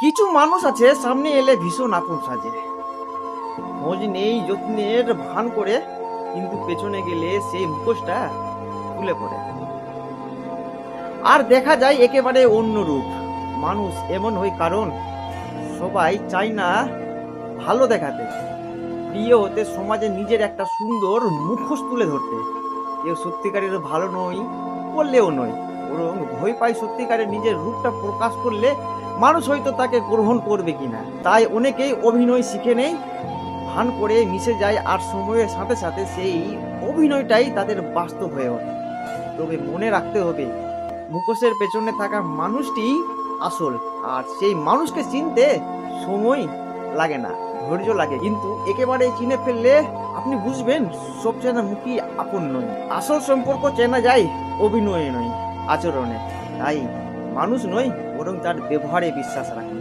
কিছু মানুষ আছে সামনে এলে ভীষণ আপন সাজে, খোঁজ নেই যত্নের ভান করে, কিন্তু পেছনে গেলে সেই মুখোশটা খুলে পড়ে আর দেখা যায় একেবারে অন্য রূপ। মানুষ এমন হয় কারণ সবাই চায় না ভালো দেখাতে, প্রিয় হতে, সমাজে নিজের একটা সুন্দর মুখোশ তুলে ধরতে। কেউ সত্যিকারের ভালো নয় বললেও নয়, বরং ভয় পায় সত্যিকারের নিজের রূপটা প্রকাশ করলে মানুষ হয়তো তাকে গ্রহণ করবে কিনা। তাই অনেকেই অভিনয় শিখে নেই, ভান করে মিশে যায়, আর সময়ের সাথে সাথে সেই অভিনয়টাই তাদের বাস্তব হয়ে ওঠে। তবে মনে রাখতে হবে, মুখোশের পেছনে থাকা মানুষটি আসল, আর সেই মানুষকে চিনতে সময় লাগে না, ধৈর্য লাগে। কিন্তু একেবারে চিনে ফেললে আপনি বুঝবেন সব চেনা মুখী আপন নয়। আসল সম্পর্ক চেনা যায় অভিনয়ে নয়, আচরণে। তাই মানুষ নয়, বরং তার ব্যবহারে বিশ্বাস রাখুন।